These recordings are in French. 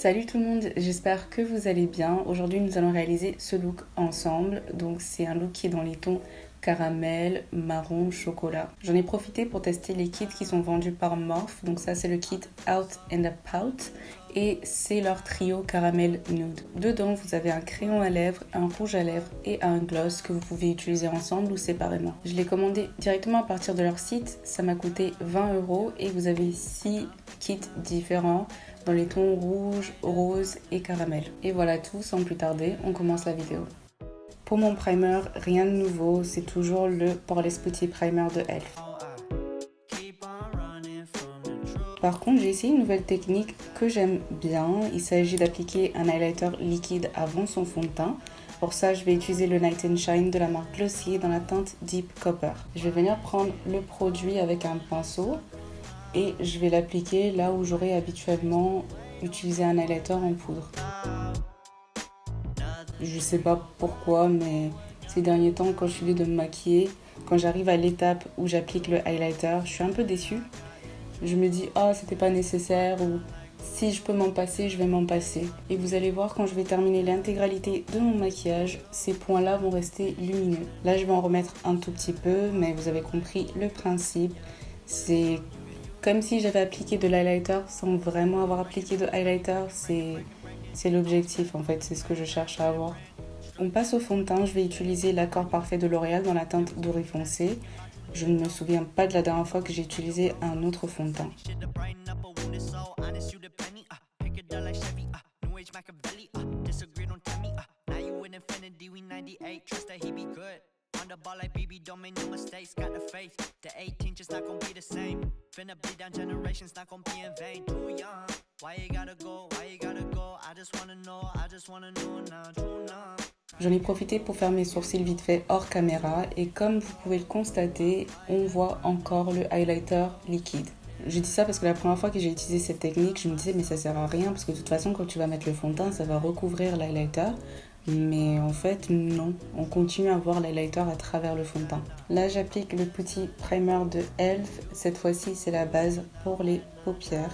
Salut tout le monde, j'espère que vous allez bien. Aujourd'hui nous allons réaliser ce look ensemble. Donc c'est un look qui est dans les tons caramel, marron, chocolat. J'en ai profité pour tester les kits qui sont vendus par Morphe. Donc ça c'est le kit Out and Pout et c'est leur trio caramel nude. Dedans vous avez un crayon à lèvres, un rouge à lèvres et un gloss que vous pouvez utiliser ensemble ou séparément. Je l'ai commandé directement à partir de leur site, ça m'a coûté 20 € et vous avez 6 kits différents dans les tons rouge, rose et caramel. Et voilà tout, sans plus tarder, on commence la vidéo. Pour mon primer, rien de nouveau, c'est toujours le Poreless Putty Primer de Elf. Par contre, j'ai essayé une nouvelle technique que j'aime bien. Il s'agit d'appliquer un highlighter liquide avant son fond de teint. Pour ça, je vais utiliser le Night and Shine de la marque Glossier dans la teinte Deep Copper. Je vais venir prendre le produit avec un pinceau et je vais l'appliquer là où j'aurais habituellement utilisé un highlighter en poudre. Je sais pas pourquoi, mais ces derniers temps, quand je suis de me maquiller, quand j'arrive à l'étape où j'applique le highlighter, je suis un peu déçue. Je me dis, oh, c'était pas nécessaire, ou si je peux m'en passer, je vais m'en passer. Et vous allez voir, quand je vais terminer l'intégralité de mon maquillage, ces points-là vont rester lumineux. Là, je vais en remettre un tout petit peu, mais vous avez compris le principe. C'est comme si j'avais appliqué de l'highlighter sans vraiment avoir appliqué de highlighter. C'est l'objectif en fait, c'est ce que je cherche à avoir. On passe au fond de teint, je vais utiliser l'accord parfait de L'Oréal dans la teinte doré foncé. Je ne me souviens pas de la dernière fois que j'ai utilisé un autre fond de teint. The ball like BB, don't make no mistakes. Got the faith, the 18 just not gonna be the same. Finna bleed down generations, not gonna be in vain. Too young, why you gotta go, why you gotta go? I just wanna know now, true now. J'en ai profité pour faire mes sourcils vite fait hors caméra et comme vous pouvez le constater, on voit encore le highlighter liquide. Je dis ça parce que la première fois que j'ai utilisé cette technique, je me disais mais ça sert à rien parce que de toute façon quand tu vas mettre le fond de teint, ça va recouvrir l'highlighter. Mais en fait, non. On continue à voir l'highlighter à travers le fond de teint. Là, j'applique le petit primer de Elf. Cette fois-ci, c'est la base pour les paupières.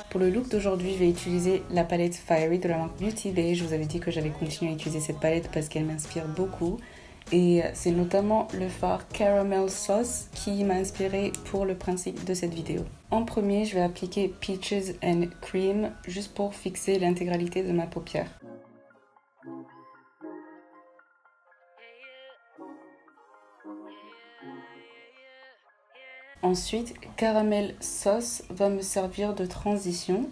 Pour le look d'aujourd'hui, je vais utiliser la palette Fiery de la marque Beauty Bay. Je vous avais dit que j'allais continuer à utiliser cette palette parce qu'elle m'inspire beaucoup. Et c'est notamment le fard Caramel Sauce qui m'a inspiré pour le principe de cette vidéo. En premier, je vais appliquer Peaches and Cream juste pour fixer l'intégralité de ma paupière. Ensuite, Caramel Sauce va me servir de transition.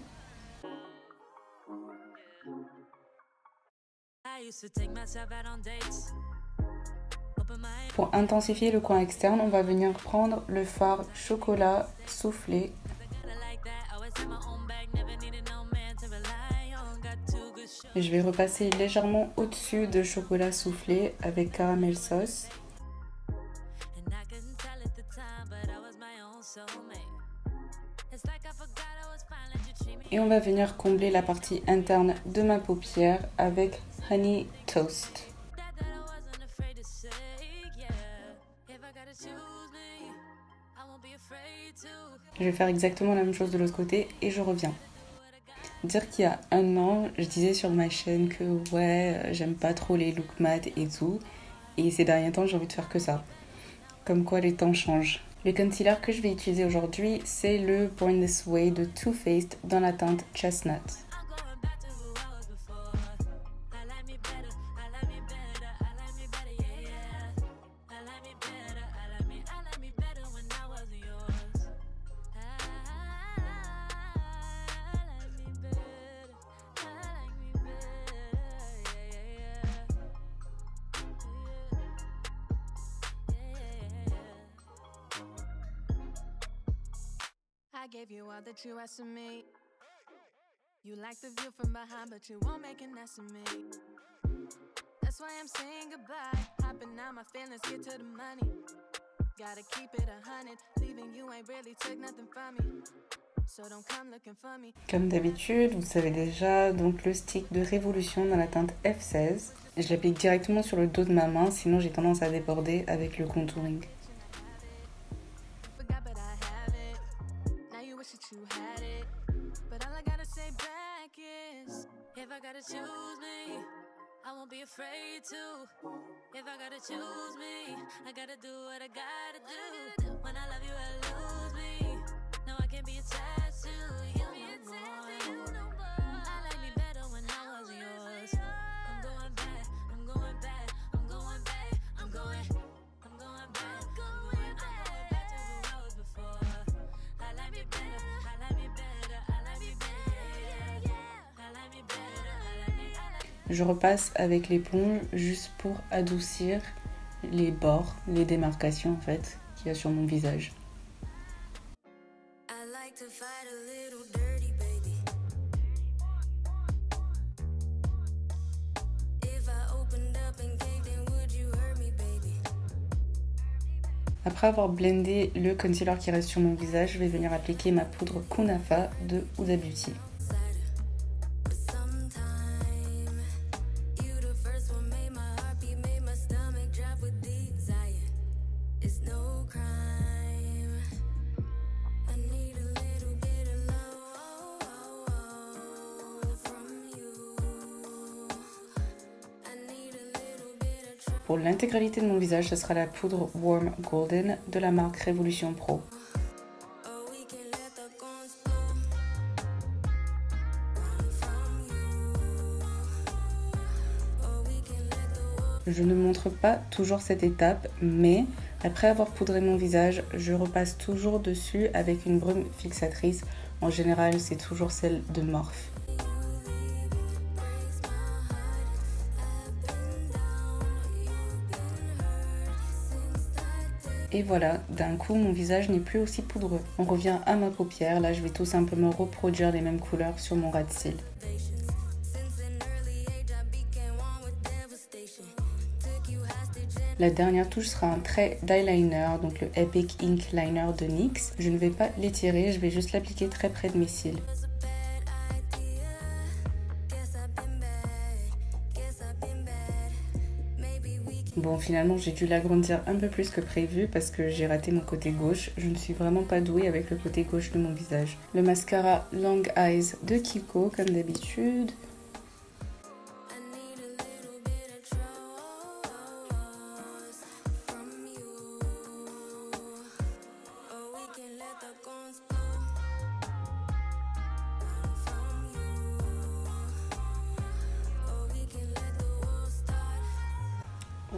Pour intensifier le coin externe, on va venir prendre le fard chocolat soufflé. Et je vais repasser légèrement au-dessus de chocolat soufflé avec Caramel Sauce. Et on va venir combler la partie interne de ma paupière avec Honey Toast. Je vais faire exactement la même chose de l'autre côté et je reviens. Dire qu'il y a un an, je disais sur ma chaîne que ouais, j'aime pas trop les looks mat et tout. Et ces derniers temps, j'ai envie de faire que ça. Comme quoi les temps changent. Le concealer que je vais utiliser aujourd'hui, c'est le Born This Way de Too Faced dans la teinte Chestnut. I gave you all that you asked of me. You like the view from behind, but you won't make an ass of me. That's why I'm saying goodbye. Hopping out my feelings, get to the money. Gotta keep it 100. Leaving you ain't really took nothing from me. So don't come looking for me. Comme d'habitude, vous savez déjà, donc le stick de Révolution dans la teinte F16. Je l'applique directement sur le dos de ma main, sinon j'ai tendance à déborder avec le contouring. Forgot, but I have it. wish that you had it. But all I gotta say back is, if I gotta choose me, I won't be afraid to. If I gotta choose me, I gotta do what I gotta do. When I love you, I lose me. No, I can't be attached to you no more. I like me better when I was yours. I'm going back, I'm going back, I'm going back, I'm going back. I'm going back to who I was before. I like me better, I like me better, I like me better, I like me better, I like me. Je repasse avec l'éponge juste pour adoucir les bords, les démarcations en fait qu'il y a sur mon visage. I like to fight a little dirty, baby. If I opened up and caved in, would you hurt me, baby? Après avoir blendé le concealer qui reste sur mon visage, je vais venir appliquer ma poudre Kunafa de Huda Beauty. But sometime, you the first one made my heartbeat, made my stomach drop with desire. It's no crime. I need a little bit of love from you. I need a little bit of trust. Pour l'intégralité de mon visage, ce sera la poudre Warm Golden de la marque Révolution Pro. Or we can let the guns blow. Run from you. Or we can let the world. Je ne montre pas toujours cette étape, mais après avoir poudré mon visage, je repasse toujours dessus avec une brume fixatrice. En général, c'est toujours celle de Morphe. Et voilà, d'un coup, mon visage n'est plus aussi poudreux. On revient à ma paupière. Là, je vais tout simplement reproduire les mêmes couleurs sur mon ras de cils. Since an early age, I became one with devastation. Took you hostage and La dernière touche sera un trait d'eyeliner, donc le Epic Ink Liner de NYX. Je ne vais pas l'étirer, je vais juste l'appliquer très près de mes cils. it was a bad idea. Guess I've been bad. Guess I've been bad. Maybe we can. Bon, finalement, j'ai dû l'agrandir un peu plus que prévu parce que j'ai raté mon côté gauche. Je ne suis vraiment pas douée avec le côté gauche de mon visage. Le mascara Long Eyes de Kiko, comme d'habitude. I need a little bit of trust from you. Or we can let the guns blow. Run from you. Or we can let the world start.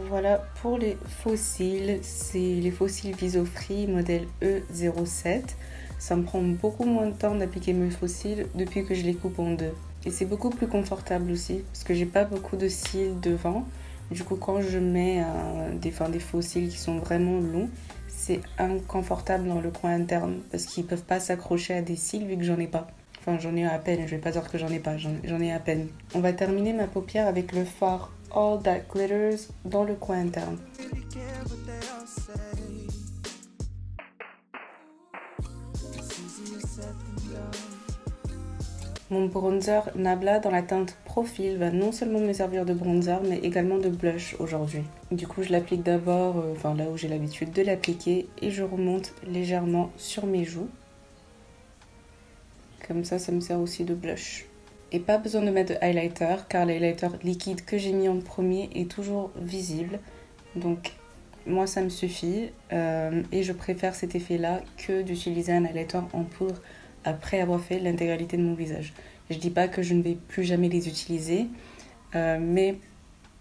Voilà pour les faux cils. C'est les faux cils Visofree modèle E07. Ça me prend beaucoup moins de temps d'appliquer mes faux cils depuis que je les coupe en deux. Et c'est beaucoup plus confortable aussi parce que j'ai pas beaucoup de cils devant. Du coup, quand je mets des faux cils qui sont vraiment longs, c'est inconfortable dans le coin interne parce qu'ils peuvent pas s'accrocher à des cils vu que j'en ai pas. Enfin, j'en ai à peine, je vais pas dire que j'en ai pas, j'en ai à peine. On va terminer ma paupière avec le fard All That Glitters dans le coin interne. Really care what they all say. It's easier said than done. Mon bronzer Nabla dans la teinte Profil va non seulement me servir de bronzer mais également de blush aujourd'hui. Du coup je l'applique d'abord, là où j'ai l'habitude de l'appliquer et je remonte légèrement sur mes joues. Comme ça, ça me sert aussi de blush. Et pas besoin de mettre de highlighter car l'highlighter liquide que j'ai mis en premier est toujours visible. Donc moi ça me suffit et je préfère cet effet là que d'utiliser un highlighter en poudre après avoir fait l'intégralité de mon visage. Je dis pas que je ne vais plus jamais les utiliser mais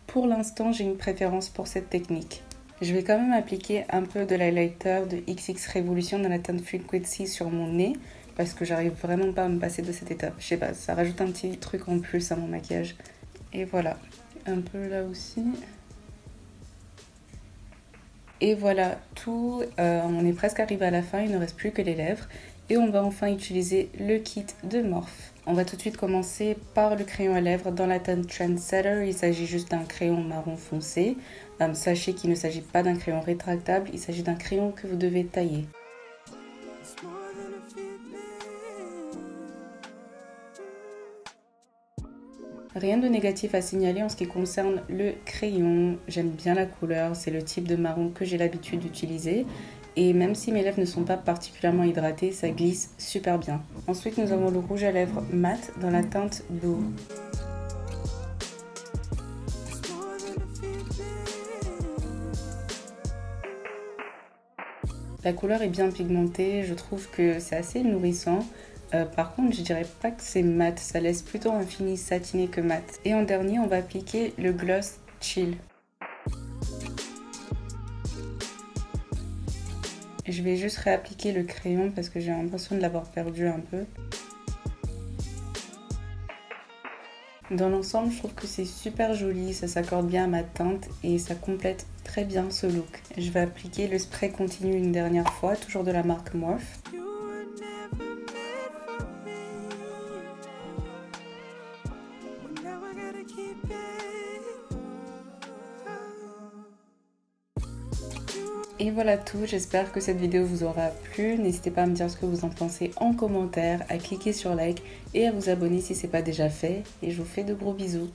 pour l'instant j'ai une préférence pour cette technique. Je vais quand même appliquer un peu de l'highlighter de XX Revolution dans la teinte Frequency sur mon nez parce que j'arrive vraiment pas à me passer de cette étape. Je sais pas, ça rajoute un petit truc en plus à mon maquillage. Et voilà, un peu là aussi. Et voilà, tout, on est presque arrivé à la fin, il ne reste plus que les lèvres. Et on va enfin utiliser le kit de Morphe. On va tout de suite commencer par le crayon à lèvres dans la teinte Trendsetter. Il s'agit juste d'un crayon marron foncé. Sachez qu'il ne s'agit pas d'un crayon rétractable, il s'agit d'un crayon que vous devez tailler. It's more than a feeling. Rien de négatif à signaler en ce qui concerne le crayon. J'aime bien la couleur, c'est le type de marron que j'ai l'habitude d'utiliser. et même si mes lèvres ne sont pas particulièrement hydratées, ça glisse super bien. Ensuite, nous avons le rouge à lèvres mat dans la teinte Blue. La couleur est bien pigmentée, je trouve que c'est assez nourrissant. Par contre, je dirais pas que c'est mat, ça laisse plutôt un fini satiné que mat. Et en dernier, on va appliquer le gloss Chill. Je vais juste réappliquer le crayon parce que j'ai l'impression de l'avoir perdu un peu. Dans l'ensemble, je trouve que c'est super joli, ça s'accorde bien à ma teinte et ça complète très bien ce look. Je vais appliquer le spray continu une dernière fois, toujours de la marque Morphe. Et voilà tout, j'espère que cette vidéo vous aura plu. N'hésitez pas à me dire ce que vous en pensez en commentaire, à cliquer sur like et à vous abonner si ce n'est pas déjà fait. Et je vous fais de gros bisous.